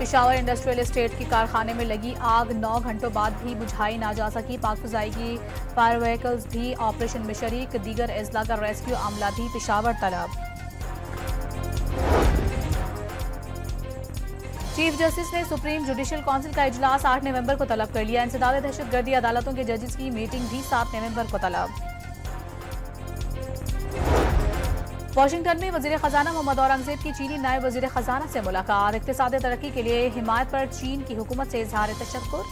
Peshawar industrial estate के कारखाने में लगी आग 9 घंटों बाद भी बुझाई ना जा सकी। पाक फ़िज़ाई की फायर व्हीकल्स भी ऑपरेशन में शरीक। दीगर अजला का रेस्क्यू अमला भी पेशावर तलब। चीफ जस्टिस ने सुप्रीम जुडिशल काउंसिल का इजलास 8 नवंबर को तलब कर लिया। इंसदाद दहशतगर्दी अदालतों के जजेस की मीटिंग भी 7 नवंबर को तलब। वाशिंगटन में वजीर खजाना मोहम्मद औरंगजेब की चीनी नायब वजीर खजाना से मुलाकात। इक्तिसादी तरक्की के लिए हिमायत पर चीन की हुकूमत से इजहार तशक्कुर।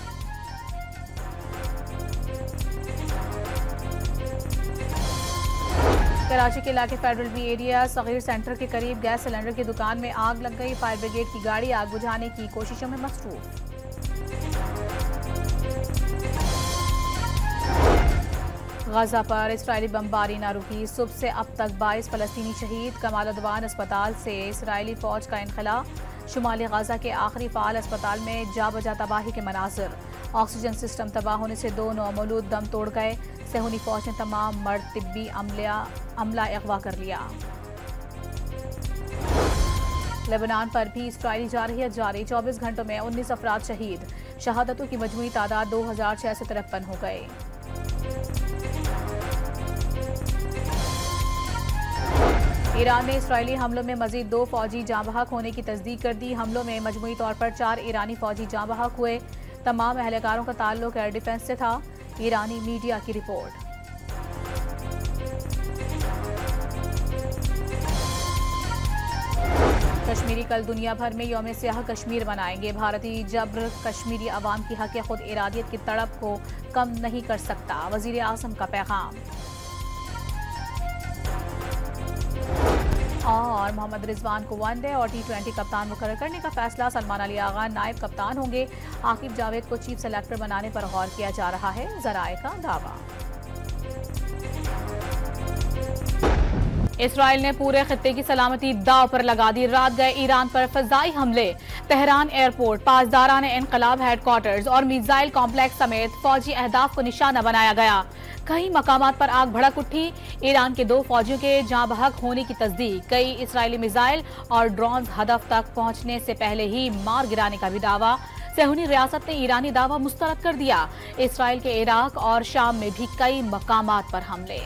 कराची के इलाके federal B area Saghir centre के करीब गैस सिलेंडर की दुकान में आग लग गई। फायर ब्रिगेड की गाड़ी आग बुझाने की कोशिशों में मसरूफ। गजा पर इस्राएली बमबारी न रुकी। सुबह से अब तक 22 फलस्तीनी शहीद। कमाल अदवान अस्पताल से इस्राएली फौज का इनखला। शुमाली गजा के आखिरी फाल अस्पताल में जा बजा तबाही के मनाजिर। ऑक्सीजन सिस्टम तबाह होने से 2 नौमौलूद दम तोड़ गए। सेहूनी फौज ने तमाम मर्द तिब्बी अमला अगवा कर लिया। लेबनान पर भी इस्राएली जारहियत जारी। 24 घंटों में 19 अफराद शहीद। शहादतों की मजमूई तादाद 2653 हो गए। ईरान ने इस्राएली हमलों में मजीद 2 फौजी जाँ बहक होने की तस्दीक कर दी। हमलों में मजमूई तौर पर 4 ईरानी फौजी जाँ बहक हुए। तमाम एहलकारों का ताल्लुक एयर डिफेंस से था। ईरानी मीडिया की रिपोर्ट। कश्मीरी कल दुनिया भर में यौम सियाह कश्मीर मनाएंगे। भारतीय जब्र कश्मीरी अवाम की हक खुद इरादियत की तड़प को कम नहीं कर सकता। वजीर आज़म का पैगाम। और मोहम्मद रिजवान को वनडे और T20 कप्तान मुकर्रर करने का फैसला। सलमान अली आगा नायब कप्तान होंगे। आकिब जावेद को चीफ सेलेक्टर बनाने पर गौर किया जा रहा है, ज़राए का दावा। इसराइल ने पूरे खित्ते की सलामती दाव पर लगा दी। रात गए ईरान पर फ़िज़ाई हमले। तेहरान एयरपोर्ट, पासदारान इनकलाब हेडक्वार्टर्स और मिसाइल कॉम्प्लेक्स समेत फौजी अहदाफ को निशाना बनाया गया। कई मकामात पर आग भड़क उठी। ईरान के 2 फौजियों के जाँ बहक होने की तस्दीक। कई इसराइली मिसाइल और ड्रोन हदफ तक पहुंचने से पहले ही मार गिराने का भी दावा। सेहूनी रियासत ने ईरानी दावा मुस्तरद कर दिया। इसराइल के इराक और शाम में भी कई मकामात पर हमले।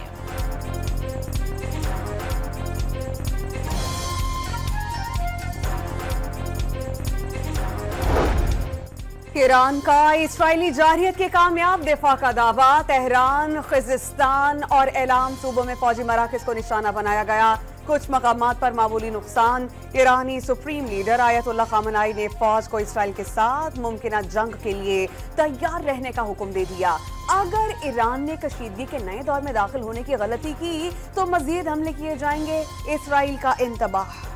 ईरान का इस्राएली जारहियत के कामयाब दिफा का दावा। तेहरान, खिज़िस्तान और एलाम सूबों में फौजी मराकज़ को निशाना बनाया गया। कुछ मकामात पर मामूली नुकसान। ईरानी सुप्रीम लीडर आयतुल्लाह खामनाई ने फौज को इसराइल के साथ मुमकिन जंग के लिए तैयार रहने का हुक्म दे दिया। अगर ईरान ने कशीदगी के नए दौर में दाखिल होने की गलती की तो मजीद हमले किए जाएंगे। इसराइल का इंतबाह।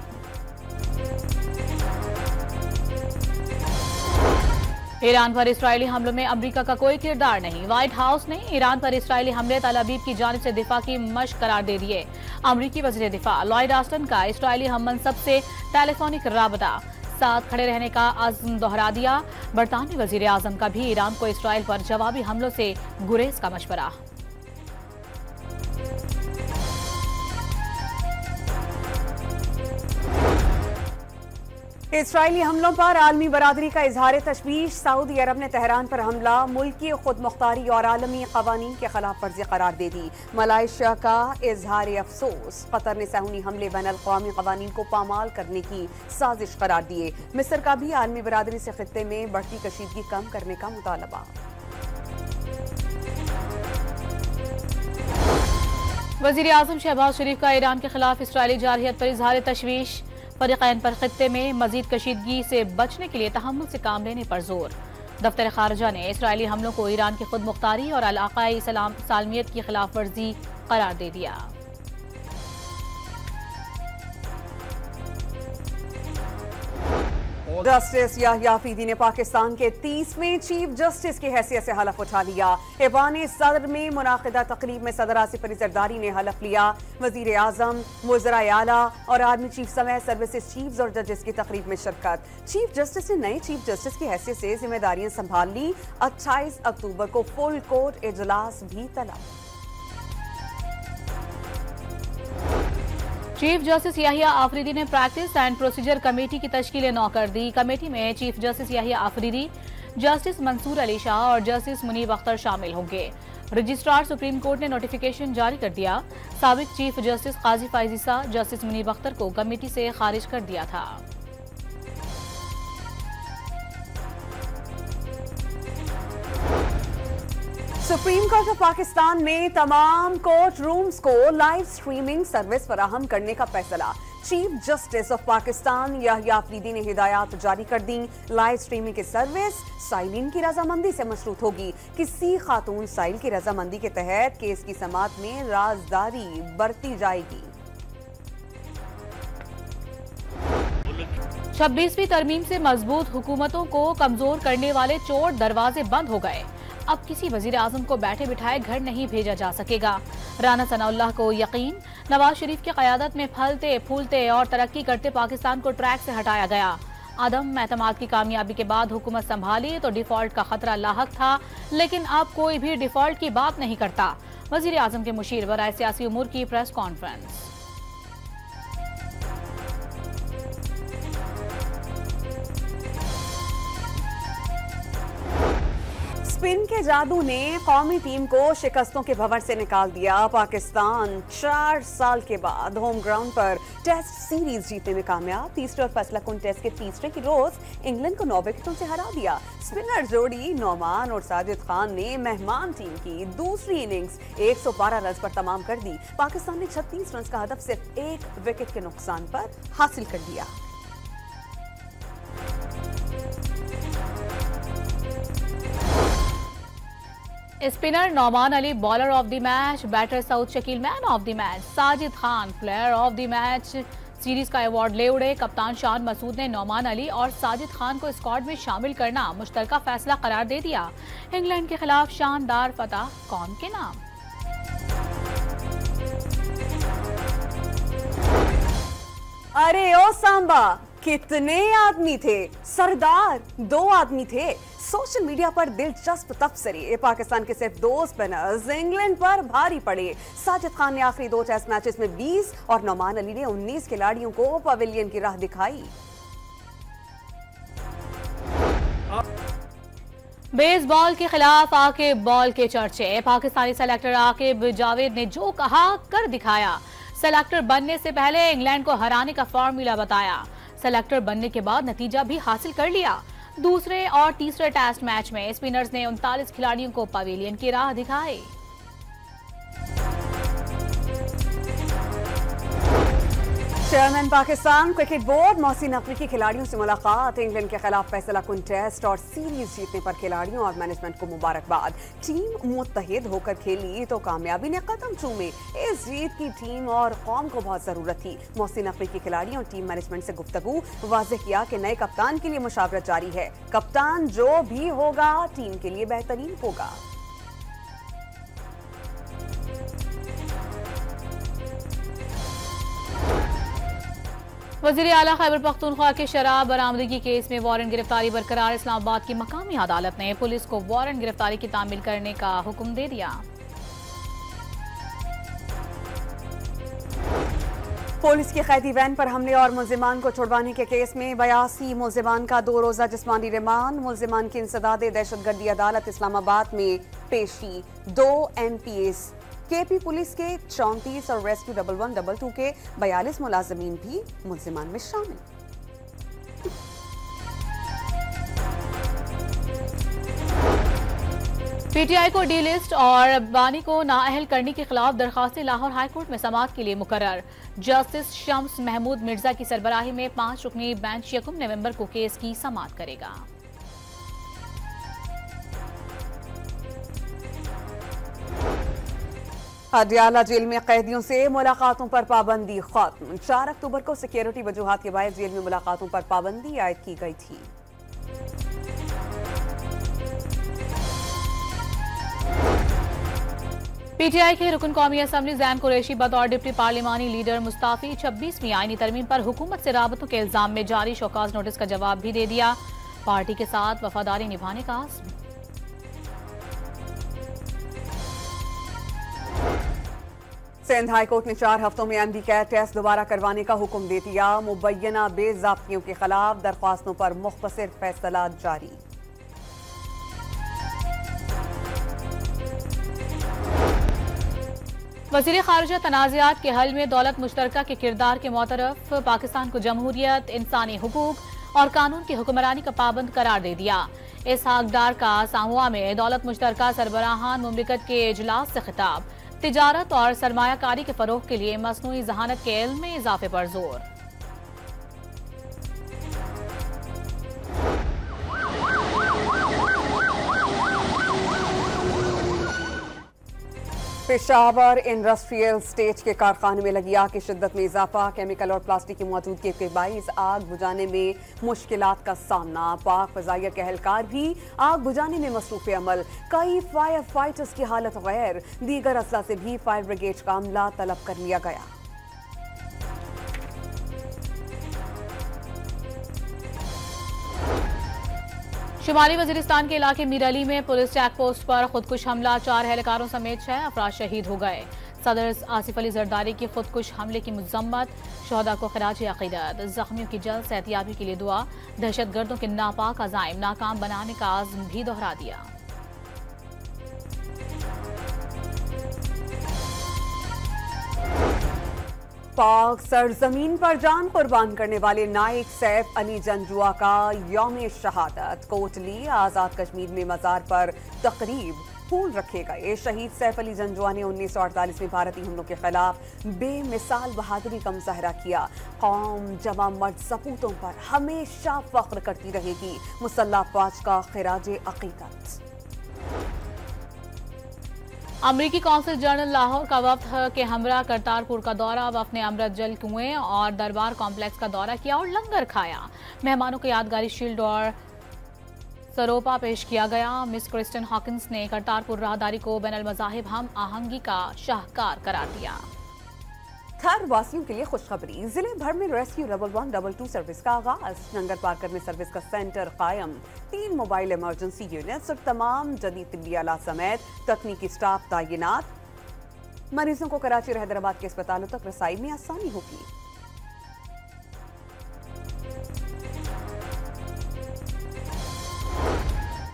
ईरान पर इस्राएली हमलों में अमेरिका का कोई किरदार नहीं। व्हाइट हाउस ने ईरान पर इस्राएली हमले तल अबीब की जानिब से दिफा की मश्क करार दे दिए। अमरीकी वज़ीर दिफा लॉयड ऑस्टिन का इस्राएली हम मनसब से टेलीफोनिक राबता। साथ खड़े रहने का अज़्म दोहरा दिया। बरतानवी वज़ीर आज़म का भी ईरान को इस्राएल पर जवाबी हमलों से गुरेज का मशवरा। इसराइली हमलों पर आलमी बरादरी का इजहार तशवीश। सऊदी अरब ने तेहरान पर हमला मुल्की खुद मुख्तारी और आलमी कवानीन के खिलाफ वर्जी करार दे दी। मलाइशिया का इजहार अफसोस। कतर ने सेहूनी हमले बैनुल-अक़वामी कवानीन को पामाल करने की साजिश करार दिए। मिस्र का भी आलमी बरादरी से खित्ते में बढ़ती कशीदगी कम करने का मुतालबा। वज़ीर आज़म शहबाज शरीफ का ईरान के खिलाफ इस्राएली जारहियत पर इजहार तशवीश। फरीक़ैन पर खित्ते में मजीद कशीदगी से बचने के लिए तहम्मुल से काम लेने पर जोर। दफ्तर खारजा ने इस्राएली हमलों को ईरान की खुद मुख्तारी और इलाक़ाई सालमियत की खिलाफ वर्जी करार दे दिया। जस्टिस याह्या फीदी ने पाकिस्तान के 30वें चीफ जस्टिस की हैसियत से हलफ उठा लिया। ऐवान सदर में मुनाकिदा तकरीब में सदर आसिफ अली जरदारी ने हलफ लिया। वजीर आजम, वज़राए आला और आर्मी चीफ समेत सर्विसेज चीफ्स और जजेस की तकरीब में शिरकत। चीफ जस्टिस ने नए चीफ जस्टिस की हैसियत से जिम्मेदारियां संभाल ली। 28 अक्टूबर को फुल कोर्ट इजलास भी तलब। चीफ जस्टिस याहिया आफरीदी ने प्रैक्टिस एंड प्रोसीजर कमेटी की तश्कील नौ कर दी। कमेटी में chief justice Yahya Afridi, justice Mansoor Ali Shah और जस्टिस मुनीब अख्तर शामिल होंगे। रजिस्ट्रार सुप्रीम कोर्ट ने नोटिफिकेशन जारी कर दिया। साबिक chief justice Qazi Faez Isa justice Munib Akhtar को कमेटी से खारिज कर दिया था। सुप्रीम कोर्ट ऑफ पाकिस्तान में तमाम कोर्ट रूम्स को लाइव स्ट्रीमिंग सर्विस फराहम करने का फैसला। Chief justice of Pakistan Yahya Afridi ने हिदायत जारी कर दी। लाइव स्ट्रीमिंग की सर्विस साइलिन की रजामंदी से मशरूत होगी। किसी खातून साइल की रजामंदी के तहत केस की समाअत में राजदारी बरती जाएगी। 26वीं तरमीम से मजबूत हुकूमतों को कमजोर करने वाले चोर दरवाजे बंद हो गए। अब किसी वजीर आजम को बैठे बिठाए घर नहीं भेजा जा सकेगा। राना सनाउल्लाह को यकीन, नवाज शरीफ की क़यादत में फलते फूलते और तरक्की करते पाकिस्तान को ट्रैक से हटाया गया। आदम एतमाद की कामयाबी के बाद हुकूमत संभाली तो डिफॉल्ट का खतरा लाहक था, लेकिन अब कोई भी डिफॉल्ट की बात नहीं करता। वजीर आजम के मुशीर बराए सियासी उमूर की प्रेस कॉन्फ्रेंस। स्पिन के जादू ने कौमी टीम को शिकस्तों के भंवर से निकाल दिया। पाकिस्तान 4 साल के बाद होम ग्राउंड पर टेस्ट सीरीज जीतने में कामयाब। तीसरे और फैसला कुन टेस्ट के तीसरे की रोज इंग्लैंड को 9 विकेटों से हरा दिया। स्पिनर जोड़ी नौमान और साजिद खान ने मेहमान टीम की दूसरी इनिंग्स 112 रन पर तमाम कर दी। पाकिस्तान ने 36 रन का हदफ सिर्फ 1 विकेट के नुकसान पर हासिल कर दिया। Spinner Nauman Ali bowler of the match, batter Saud Shakeel man of the match, Sajid Khan player of the match series का अवार्ड ले उड़े। कप्तान शान मसूद ने नौमान अली और साजिद खान को स्क्वाड में शामिल करना मुश्तरका फैसला करार दे दिया। इंग्लैंड के खिलाफ शानदार फतह कौन के नाम। अरे ओ सांबा, कितने आदमी थे सरदार, 2 आदमी थे। सोशल मीडिया पर दिलचस्प तबसरे। पाकिस्तान के सिर्फ 2 स्पिनर्स इंग्लैंड पर भारी पड़े। साजिद खान ने आखिरी 2 टेस्ट मैचेस में 20 और नौमान अली ने 19 खिलाड़ियों को पवेलियन की राह दिखाई। बेसबॉल के खिलाफ आकिब बॉल के चर्चे। पाकिस्तानी सेलेक्टर आकिब जावेद ने जो कहा कर दिखाया। सेलेक्टर बनने से पहले इंग्लैंड को हराने का फॉर्मूला बताया। सेलेक्टर बनने के बाद नतीजा भी हासिल कर लिया। दूसरे और तीसरे टेस्ट मैच में स्पिनर्स ने 39 खिलाड़ियों को पवेलियन की राह दिखाई। Chairman Pakistan cricket board Mohsin Naqvi की खिलाड़ियों से मुलाकात। इंग्लैंड के खिलाफ फैसला कुन टेस्ट और सीरीज जीतने पर खिलाड़ियों और मैनेजमेंट को मुबारकबाद। टीम मुत्तहिद होकर खेली तो कामयाबी ने कदम चूमे। इस जीत की टीम और कौम को बहुत जरूरत थी। मोहसिन नकवी की खिलाड़ियों और टीम मैनेजमेंट से गुफ्तगू, वाज़ेह किया कि नए कप्तान के लिए मुशावरत जारी है। कप्तान जो भी होगा टीम के लिए बेहतरीन होगा। वज़ीर आला खैबर पख्तूनख्वा के शराब बरामदगी केस में वारंट गिरफ्तारी बरकरार। इस्लामाबाद की मकामी अदालत ने पुलिस को वारंट गिरफ्तारी की तामील करने का हुक्म दे दिया। पुलिस की कैदी वैन पर हमले और मुल्जिमान को छुड़वाने के केस में 82 मुल्जिमान का 2 रोजा जिस्मानी रिमांड। मुल्जिमान की इंसदाद दहशतगर्दी अदालत इस्लामाबाद में पेशी। 2 MPs केपी पुलिस के 34 और रेस्क्यू 1122 के 42 मुलाजमीन भी मुल्जिमान में शामिल। पीटीआई को डी लिस्ट और बानी को नाअहल करने के खिलाफ दरखास्तें लाहौर हाईकोर्ट में समाअत के लिए मुकर्रर। जस्टिस शम्स महमूद मिर्जा की सरबराही में 5 रुकनी बेंच 1 नवंबर को केस की समाअत करेगा। अडियाला जेल में कैदियों से मुलाकातों पर पाबंदी खत्म। 4 अक्टूबर को सिक्योरिटी वजूहात के बायस जेल में मुलाकातों पर पाबंदी आयद की गई थी। पीटीआई के रुकन कौमी असम्बली जैन कुरैशी बतौर डिप्टी पार्लिमानी लीडर मुस्ताफी। 26वीं आईनी तरमीम पर हुकूमत से राबतों के इल्जाम में जारी शोकाज नोटिस का जवाब भी दे दिया। पार्टी के साथ वफादारी निभाने का आज़म। सिंध हाई कोर्ट ने 4 हफ्तों में एमडी कैट टेस्ट दोबारा करवाने का हुक्म दे दिया। मुबैना बेज़ाब्तियों के खिलाफ दरख्वास्तों पर मुख्तसर फैसला जारी। वज़ीर ख़ारिजा तनाज़ात के हल में दौलत मुश्तरका के किरदार के मुतरफ पाकिस्तान को जमहूरियत, इंसानी हुकूक और कानून की हुक्मरानी का पाबंद करार दे दिया। इसहाक डार का सामुआ में दौलत मुश्तरका सरबराहान मुमलिकत के इजलास से खिताब। तिजारत और सरमायाकारी के फरोग के लिए मसनूई जहानत के इल्म में इजाफे पर जोर। पेशावर इंडस्ट्रियल स्टेज के कारखाने में लगी आग की शिद्दत में इजाफा। केमिकल और प्लास्टिक की मौजूदगी के बाइस आग बुझाने में मुश्किलात का सामना। पाक फजाइया के एहलकार भी आग बुझाने में मसरूफ अमल। कई फायर फाइटर्स की हालत गैर। दीगर असला से भी फायर ब्रिगेड का अमला तलब कर लिया गया। शुमाली वजीरिस्तान के इलाके मीर अली में पुलिस चेक पोस्ट पर खुदकुश हमला। 4 एहलकारों समेत 6 अफराद शहीद हो गए। सदर आसिफ अली जरदारी के खुदकुश हमले की मजम्मत। शहदा को खराज अकीदत। जख्मियों की जल्द सेहतियाबी के लिए दुआ। दहशतगर्दों के नापाक अज़ाइम नाकाम बनाने का आज़म भी दोहरा दिया। पाक सरजमीन पर जान कुर्बान करने वाले नाइक सैफ अली जंजुआ का यौम शहादत। कोटली आज़ाद कश्मीर में मज़ार पर तकरीब, फूल रखे गए। शहीद सैफ अली जंजुआ ने 1948 में भारतीय हमलों के खिलाफ बेमिसाल बहादुरी का मुजाहरा किया। कौम जमा मर्द सपूतों पर हमेशा फख्र करती रहेगी। मुसल्लह अफवाज का खिराज अकीदत। अमरीकी कौंसल जनरल लाहौर का वफ्द के हमरा करतारपुर का दौरा। वफ्द ने अमृत जल कुएं और दरबार कॉम्प्लेक्स का दौरा किया और लंगर खाया। मेहमानों को यादगारी शील्ड और सरोपा पेश किया गया। मिस क्रिस्टन हॉकिंस ने करतारपुर राहदारी को बैनुल मज़ाहिब हम आहंगी का शाहकार करार दिया। थर वासियों के लिए खुशखबरी। जिले भर में रेस्क्यू डबल 1 डबल 2 सर्विस का आगाज। नंगर पार्कर में सर्विस का सेंटर कायम। 3 मोबाइल इमरजेंसी यूनिट्स और तमाम जदीद तिब्बी आला समेत तकनीकी स्टाफ तैनात। मरीजों को कराची और हैदराबाद के अस्पतालों तक रसाई में आसानी होगी।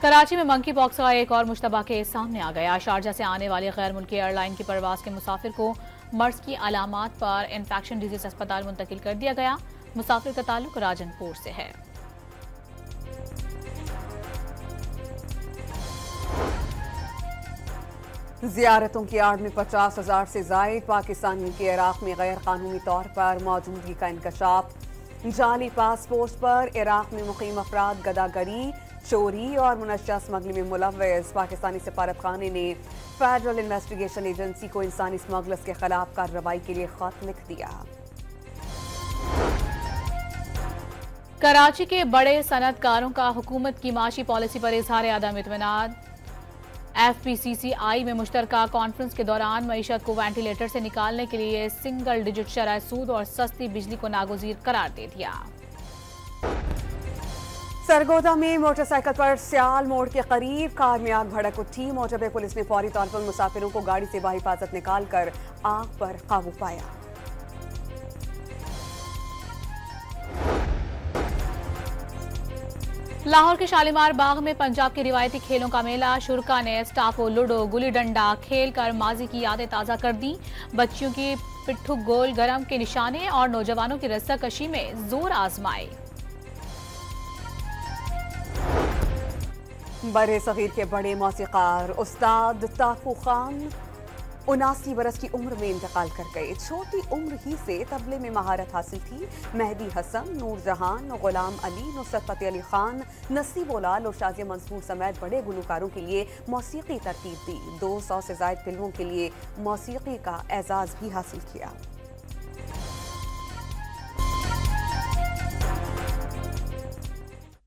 कराची में मंकी पॉक्स का एक और मुश्तबा केस सामने आ गया। शारजा से आने वाली गैर मुल्की एयरलाइन की परवाज के मुसाफिर को मर्ज की अलामात पर इन्फेक्शन डिजीज अस्पताल मुंतकिल कर दिया गया। मुसाफिर का ताल्लुक राजनपुर से है। जियारतों की आड़ में 50,000 से जायद पाकिस्तानियों के इराक में गैर कानूनी तौर पर मौजूदगी का इंकशाफ। जाली पासपोर्ट पर इराक में मुकीम अफराद गदागरी, चोरी और मुनशा स्मगलिंग में मुलव्वस। पाकिस्तानी सफारत खाने ने फेडरल इन्वेस्टिगेशन एजेंसी को इंसानी स्मगलर्स के खिलाफ कार्रवाई के लिए खत लिख दिया। कराची के बड़े सनतकारों का हुकूमत की माशी पॉलिसी पर इजहार अदम इत्मीनान। FPCCI में मुश्तरका कॉन्फ्रेंस के दौरान मईशत को वेंटिलेटर से निकालने के लिए सिंगल डिजिट शरह सूद और सस्ती बिजली को नागुज़ीर करार दे दिया। सरगोदा में मोटरसाइकिल पर सियाल मोड़ के करीब कार में आग भड़क उठी। मोटरवे पुलिस ने फौरी तौर पर मुसाफिरों को गाड़ी से बाहिफाजत निकालकर आग पर काबू पाया। लाहौर के शालीमार बाग में पंजाब के रिवायती खेलों का मेला। शुरका ने स्टापो, लूडो, गुली डंडा खेल कर माजी की यादें ताज़ा कर दी। बच्चियों की पिट्ठू गोल गरम के निशाने और नौजवानों की रस्साकशी में जोर आजमाए। बड़े सगीर के बड़े मौसीकार उस्ताद ताकू खान 79 बरस की उम्र में इंतकाल कर गए। छोटी उम्र ही से तबले में महारत हासिल थी। मेहदी हसन, नूरजहान, गुलाम अली, नुसरत फतेह अली खान, नसीब लाल और शाजिया मंसूर समेत बड़े गुलकारों के लिए मौसीकी तरतीब दी। 200 से ज्यादा फिल्मों के लिए मौसीकी का एजाज भी हासिल किया।